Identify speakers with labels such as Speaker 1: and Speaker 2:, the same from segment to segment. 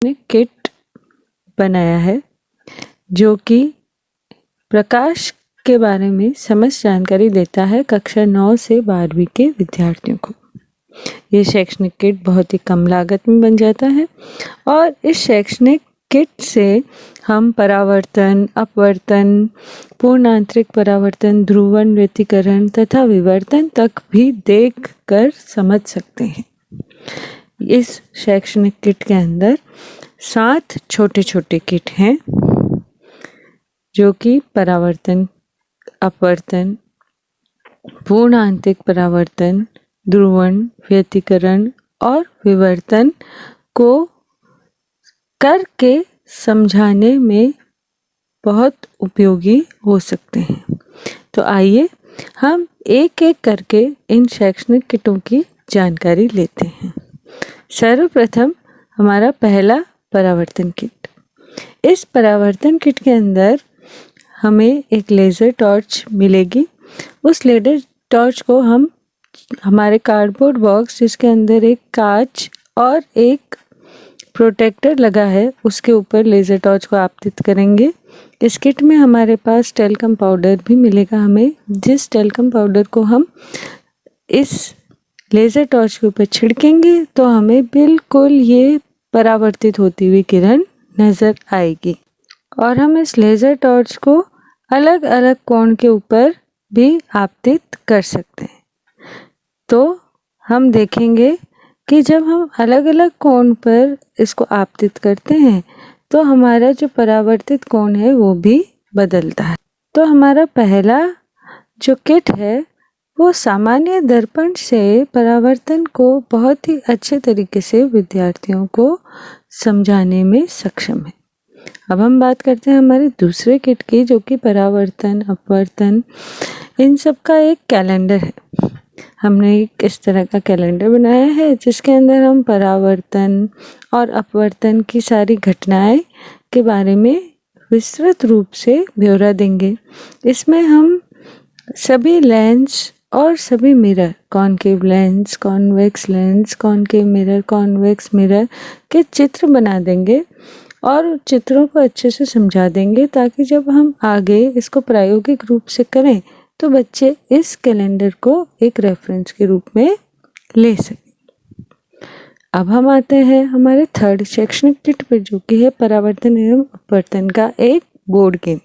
Speaker 1: शैक्षणिक किट बनाया है जो कि प्रकाश के बारे में समस्त जानकारी देता है कक्षा 9 से 12वीं के विद्यार्थियों को। ये शैक्षणिक किट बहुत ही कम लागत में बन जाता है और इस शैक्षणिक किट से हम परावर्तन, अपवर्तन, पूर्ण आंतरिक परावर्तन, ध्रुवण, व्यतिकरण तथा विवर्तन तक भी देख कर समझ सकते हैं। इस शैक्षणिक किट के अंदर 7 छोटे छोटे किट हैं जो कि परावर्तन, अपवर्तन, पूर्ण आंतरिक परावर्तन, ध्रुवण, व्यतिकरण और विवर्तन को करके समझाने में बहुत उपयोगी हो सकते हैं। तो आइए हम एक एक करके इन शैक्षणिक किटों की जानकारी लेते हैं। सर्वप्रथम हमारा पहला परावर्तन किट। इस परावर्तन किट के अंदर हमें एक लेज़र टॉर्च मिलेगी। उस लेज़र टॉर्च को हम हमारे कार्डबोर्ड बॉक्स जिसके अंदर एक कांच और एक प्रोटेक्टर लगा है उसके ऊपर लेज़र टॉर्च को आपतित करेंगे। इस किट में हमारे पास टेल्कम पाउडर भी मिलेगा हमें, जिस टेल्कम पाउडर को हम इस लेज़र टॉर्च के ऊपर छिड़केंगे तो हमें बिल्कुल ये परावर्तित होती हुई किरण नज़र आएगी। और हम इस लेज़र टॉर्च को अलग अलग कोण के ऊपर भी आपतित कर सकते हैं। तो हम देखेंगे कि जब हम अलग अलग कोण पर इसको आपतित करते हैं तो हमारा जो परावर्तित कोण है वो भी बदलता है। तो हमारा पहला जो किट है वो सामान्य दर्पण से परावर्तन को बहुत ही अच्छे तरीके से विद्यार्थियों को समझाने में सक्षम है। अब हम बात करते हैं हमारे दूसरे किट की जो कि परावर्तन, अपवर्तन, इन सब का एक कैलेंडर है। हमने एक इस तरह का कैलेंडर बनाया है जिसके अंदर हम परावर्तन और अपवर्तन की सारी घटनाएं के बारे में विस्तृत रूप से ब्यौरा देंगे। इसमें हम सभी लेंस और सभी mirror, concave lens, convex lens, concave mirror, convex mirror के चित्र बना देंगे और चित्रों को अच्छे से समझा देंगे ताकि जब हम आगे इसको प्रायोगिक रूप से करें तो बच्चे इस कैलेंडर को एक रेफरेंस के रूप में ले सकें। अब हम आते हैं हमारे थर्ड शैक्षणिक किट पर जो कि है परावर्तन एवं अपवर्तन का एक बोर्ड गेम।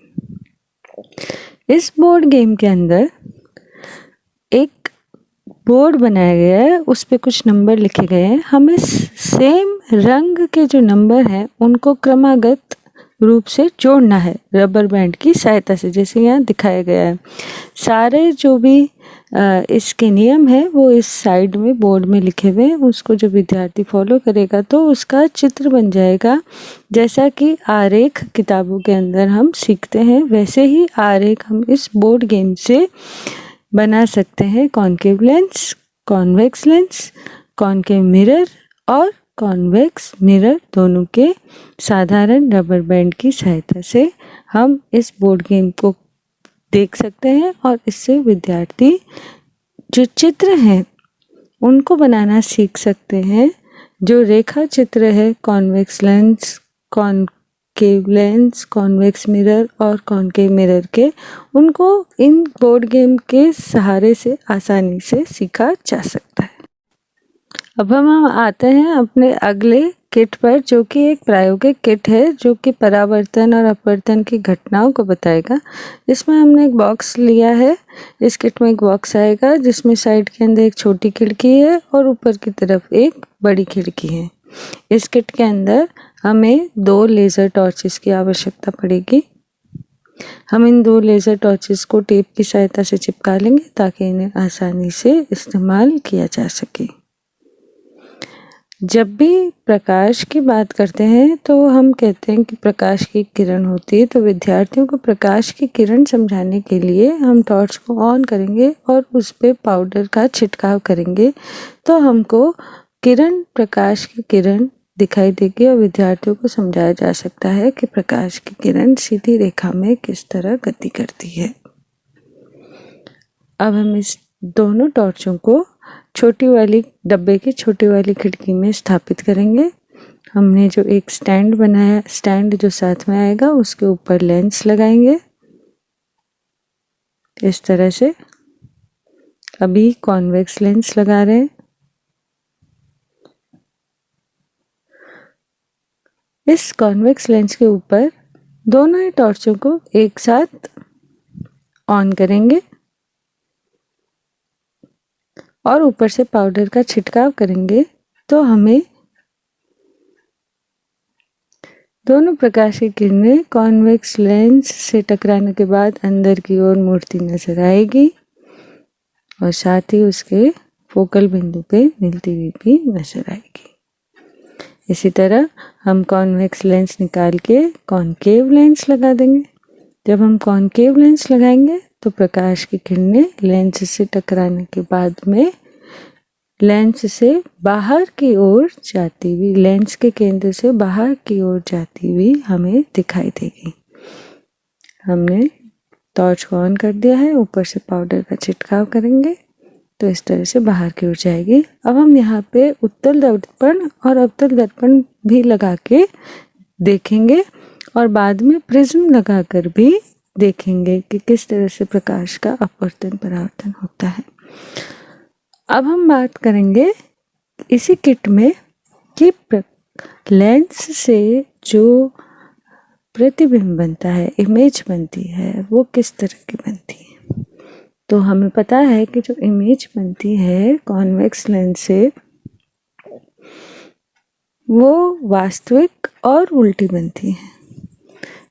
Speaker 1: इस बोर्ड गेम के अंदर एक बोर्ड बनाया गया है, उस पे कुछ नंबर लिखे गए हैं। हमें सेम रंग के जो नंबर हैं उनको क्रमागत रूप से जोड़ना है रबर बैंड की सहायता से, जैसे यहाँ दिखाया गया है। सारे जो भी इसके नियम है वो इस साइड में बोर्ड में लिखे हुए हैं। उसको जो विद्यार्थी फॉलो करेगा तो उसका चित्र बन जाएगा। जैसा कि आरेख किताबों के अंदर हम सीखते हैं वैसे ही आरेख हम इस बोर्ड गेम से बना सकते हैं। Concave lens, convex lens, concave mirror और कॉन्वेक्स मिरर दोनों के साधारण रबर बैंड की सहायता से हम इस बोर्ड गेम को देख सकते हैं और इससे विद्यार्थी जो चित्र हैं उनको बनाना सीख सकते हैं। जो रेखा चित्र है convex lens, concave lens, convex mirror और कॉनकेव मिरर के, उनको इन बोर्ड गेम के सहारे से आसानी से सीखा जा सकता है। अब हम आते हैं अपने अगले किट पर जो कि एक प्रायोगिक किट है जो कि परावर्तन और अपवर्तन की घटनाओं को बताएगा। इसमें हमने एक बॉक्स लिया है। इस किट में एक बॉक्स आएगा जिसमें साइड के अंदर एक छोटी खिड़की है और ऊपर की तरफ एक बड़ी खिड़की है। इस किट के अंदर हमें 2 लेज़र टॉर्चेस की आवश्यकता पड़ेगी। हम इन 2 लेज़र टॉर्चेस को टेप की सहायता से चिपका लेंगे ताकि इन्हें आसानी से इस्तेमाल किया जा सके। जब भी प्रकाश की बात करते हैं तो हम कहते हैं कि प्रकाश की किरण होती है, तो विद्यार्थियों को प्रकाश की किरण समझाने के लिए हम टॉर्च को ऑन करेंगे और उस पे पाउडर का छिड़काव करेंगे तो हमको किरण, प्रकाश की किरण दिखाई देगी और विद्यार्थियों को समझाया जा सकता है कि प्रकाश की किरण सीधी रेखा में किस तरह गति करती है। अब हम इस दोनों टॉर्चों को छोटी वाली डब्बे की छोटी वाली खिड़की में स्थापित करेंगे। हमने जो एक स्टैंड बनाया, स्टैंड जो साथ में आएगा उसके ऊपर लेंस लगाएंगे इस तरह से। अभी कॉन्वेक्स लेंस लगा रहे हैं। इस कॉन्वेक्स लेंस के ऊपर दोनों ही टॉर्चों को एक साथ ऑन करेंगे और ऊपर से पाउडर का छिड़काव करेंगे, तो हमें दोनों प्रकाश की किरणें कॉन्वेक्स लेंस से टकराने के बाद अंदर की ओर मुड़ती नजर आएगी और साथ ही उसके फोकल बिंदु पे मिलती हुई भी नजर आएगी। इसी तरह हम कॉन्वेक्स लेंस निकाल के कॉनकेव लेंस लगा देंगे। जब हम कॉनकेव लेंस लगाएंगे तो प्रकाश की किरणें लेंस से टकराने के बाद में लेंस से बाहर की ओर जाती हुई, लेंस के केंद्र से बाहर की ओर जाती हुई हमें दिखाई देगी। हमने टॉर्च को ऑन कर दिया है, ऊपर से पाउडर का छिड़काव करेंगे तो इस तरह से बाहर की ओर जाएगी। अब हम यहाँ पे उत्तल दर्पण और अवतल दर्पण भी लगा के देखेंगे और बाद में प्रिज्म लगाकर भी देखेंगे कि किस तरह से प्रकाश का अपवर्तन परावर्तन होता है। अब हम बात करेंगे इसी किट में कि लेंस से जो प्रतिबिंब बनता है, इमेज बनती है, वो किस तरह की बनती है। तो हमें पता है कि जो इमेज बनती है कॉन्वेक्स लेंस से वो वास्तविक और उल्टी बनती है।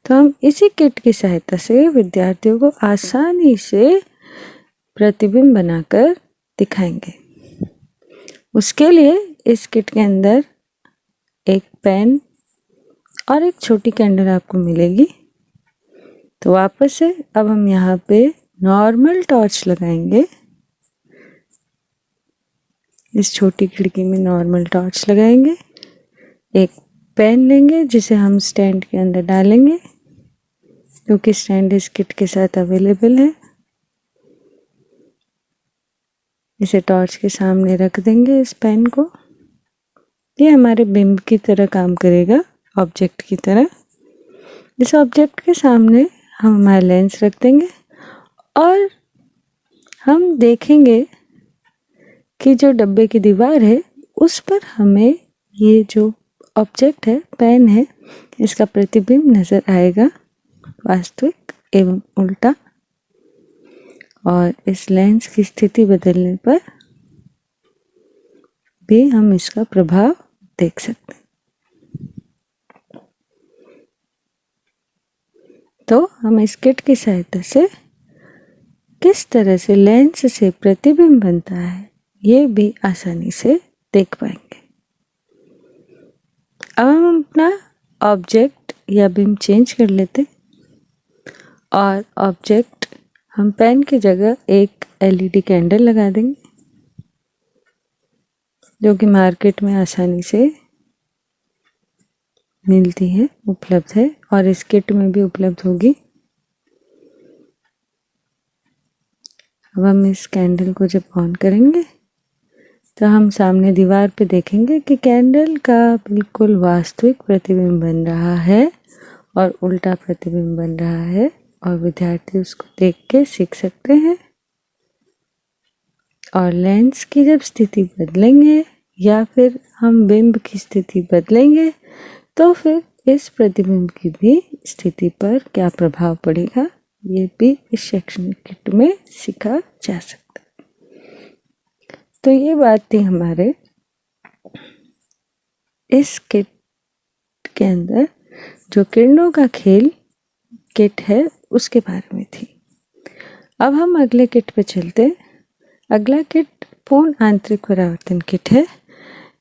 Speaker 1: तो हम इसी किट की सहायता से विद्यार्थियों को आसानी से प्रतिबिंब बनाकर दिखाएंगे। उसके लिए इस किट के अंदर एक पेन और एक छोटी कैंडल आपको मिलेगी। तो वापस से अब हम यहाँ पे नॉर्मल टॉर्च लगाएंगे। इस छोटी खिड़की में नॉर्मल टॉर्च लगाएंगे। एक पेन लेंगे जिसे हम स्टैंड के अंदर डालेंगे, क्योंकि स्टैंड इस किट के साथ अवेलेबल है। इसे टॉर्च के सामने रख देंगे इस पेन को। ये हमारे बिंब की तरह काम करेगा, ऑब्जेक्ट की तरह। इस ऑब्जेक्ट के सामने हम हमारा लेंस रख देंगे और हम देखेंगे कि जो डब्बे की दीवार है उस पर हमें ये जो ऑब्जेक्ट है, पेन है, इसका प्रतिबिंब नजर आएगा, वास्तविक एवं उल्टा। और इस लेंस की स्थिति बदलने पर भी हम इसका प्रभाव देख सकते हैं। तो हम इस किट की सहायता से किस तरह से लेंस से प्रतिबिंब बनता है ये भी आसानी से देख पाएंगे। अब हम अपना ऑब्जेक्ट या बिंब चेंज कर लेते और ऑब्जेक्ट हम पेन की जगह एक एलईडी कैंडल लगा देंगे, जो कि मार्केट में आसानी से मिलती है, उपलब्ध है और इस किट में भी उपलब्ध होगी। अब हम इस कैंडल को जब ऑन करेंगे तो हम सामने दीवार पे देखेंगे कि कैंडल का बिल्कुल वास्तविक प्रतिबिंब बन रहा है और उल्टा प्रतिबिंब बन रहा है और विद्यार्थी उसको देख के सीख सकते हैं। और लेंस की जब स्थिति बदलेंगे या फिर हम बिंब की स्थिति बदलेंगे तो फिर इस प्रतिबिंब की भी स्थिति पर क्या प्रभाव पड़ेगा ये भी इस शैक्षणिक किट में सीखा जा सकता है। तो ये बात थी हमारे इस किट के अंदर जो किरणों का खेल किट है उसके बारे में थी। अब हम अगले किट पे चलते। अगला किट पूर्ण आंतरिक परावर्तन किट है।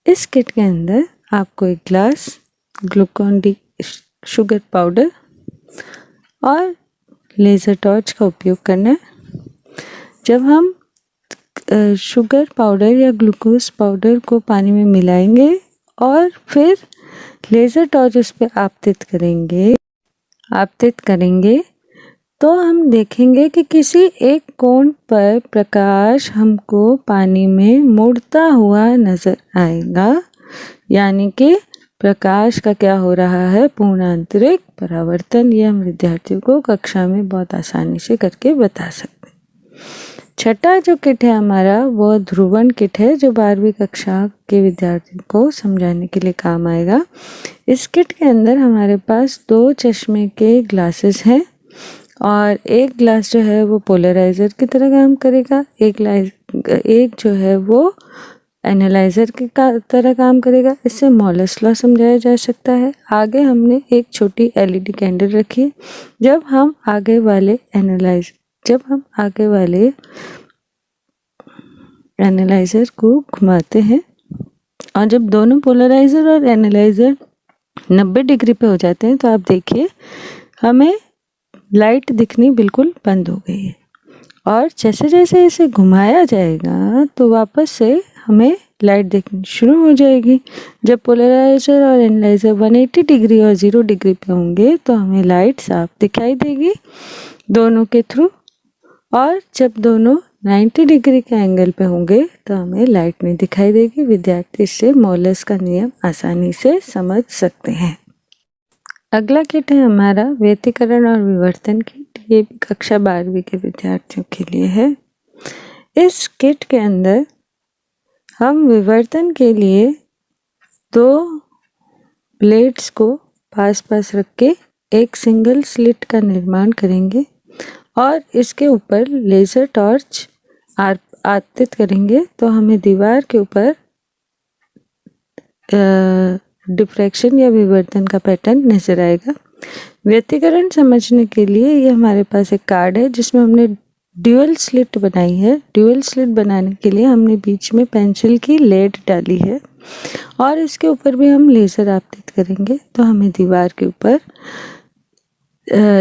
Speaker 1: इस किट के अंदर आपको एक glass, Glucon D sugar powder और लेज़र टॉर्च का उपयोग करना है। जब हम शुगर पाउडर या ग्लूकोज पाउडर को पानी में मिलाएंगे और फिर लेज़र टॉर्च उस पर आपतित करेंगे तो हम देखेंगे कि किसी एक कोण पर प्रकाश हमको पानी में मुड़ता हुआ नजर आएगा, यानी कि प्रकाश का क्या हो रहा है, पूर्ण आंतरिक परावर्तन। ये हम विद्यार्थियों को कक्षा में बहुत आसानी से करके बता सकते हैं। छठा जो किट है हमारा वो ध्रुवण किट है, जो 12वीं कक्षा के विद्यार्थियों को समझाने के लिए काम आएगा। इस किट के अंदर हमारे पास 2 चश्मे के ग्लासेस हैं और एक ग्लास जो है वो पोलराइज़र की तरह काम करेगा, एक जो है वो एनालाइज़र की तरह काम करेगा। इससे मॉलस लॉ समझाया जा सकता है। आगे हमने एक छोटी LED कैंडल रखी। जब हम आगे वाले एनालाइज़र को घुमाते हैं और जब दोनों पोलराइज़र और एनालाइज़र 90 डिग्री पे हो जाते हैं तो आप देखिए हमें लाइट दिखनी बिल्कुल बंद हो गई है। और जैसे जैसे इसे घुमाया जाएगा तो वापस से हमें लाइट दिखनी शुरू हो जाएगी। जब पोलराइज़र और एनालाइज़र 180 डिग्री और 0 डिग्री पे होंगे तो हमें लाइट साफ दिखाई देगी दोनों के थ्रू, और जब दोनों 90 डिग्री के एंगल पे होंगे तो हमें लाइट नहीं दिखाई देगी। विद्यार्थी इससे मॉलस का नियम आसानी से समझ सकते हैं। अगला किट है हमारा व्यतिकरण और विवर्तन किट। ये भी कक्षा 12वीं के विद्यार्थियों के लिए है। इस किट के अंदर हम विवर्तन के लिए 2 प्लेट्स को पास पास रख के एक सिंगल स्लिट का निर्माण करेंगे और इसके ऊपर लेज़र टॉर्च आपतित करेंगे तो हमें दीवार के ऊपर डिफ्रैक्शन या विवर्तन का पैटर्न नजर आएगा। व्यतिकरण समझने के लिए ये हमारे पास एक कार्ड है जिसमें हमने ड्यूअल स्लिट बनाई है। ड्यूअल स्लिट बनाने के लिए हमने बीच में पेंसिल की लेड डाली है और इसके ऊपर भी हम लेज़र आपतित करेंगे तो हमें दीवार के ऊपर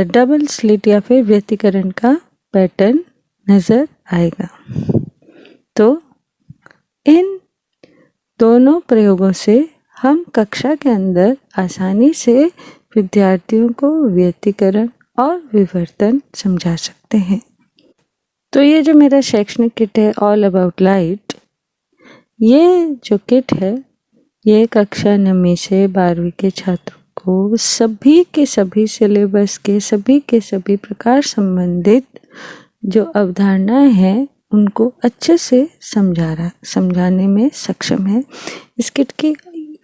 Speaker 1: डबल स्लिट या फिर व्यतिकरण का पैटर्न नज़र आएगा। तो इन दोनों प्रयोगों से हम कक्षा के अंदर आसानी से विद्यार्थियों को व्यतिकरण और विवर्तन समझा सकते हैं। तो ये जो मेरा शैक्षणिक किट है ऑल अबाउट लाइट, ये जो किट है ये कक्षा 9वीं से 12वीं के छात्रों को सभी के सभी सिलेबस के सभी प्रकार संबंधित जो अवधारणाएं हैं उनको अच्छे से समझाने में सक्षम है। इस किट की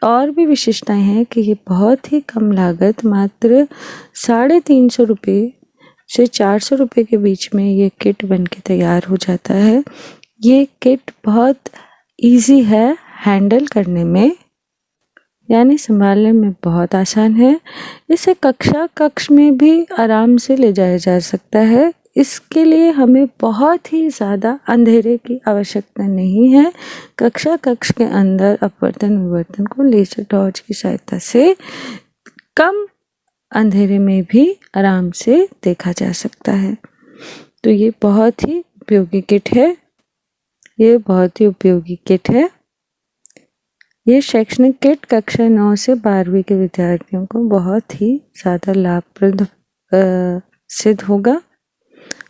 Speaker 1: और भी विशेषताएं हैं कि ये बहुत ही कम लागत, मात्र 350 रुपये से 400 रुपये के बीच में ये किट बन के तैयार हो जाता है। ये किट बहुत इजी है हैंडल करने में, यानी संभालने में बहुत आसान है। इसे कक्ष में भी आराम से ले जाया जा सकता है। इसके लिए हमें बहुत ही ज़्यादा अंधेरे की आवश्यकता नहीं है। कक्ष के अंदर अपवर्तन विवर्तन को लेज़र टॉर्च की सहायता से कम अंधेरे में भी आराम से देखा जा सकता है। तो ये बहुत ही उपयोगी किट है। ये शैक्षणिक किट कक्षा 9 से 12वीं के विद्यार्थियों को बहुत ही ज़्यादा लाभप्रद सिद्ध होगा।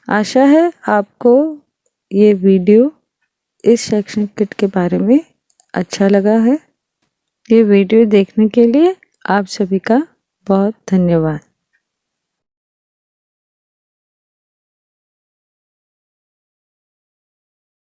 Speaker 1: आशा है आपको ये वीडियो इस शैक्षणिक किट के बारे में अच्छा लगा है। ये वीडियो देखने के लिए आप सभी का बहुत धन्यवाद।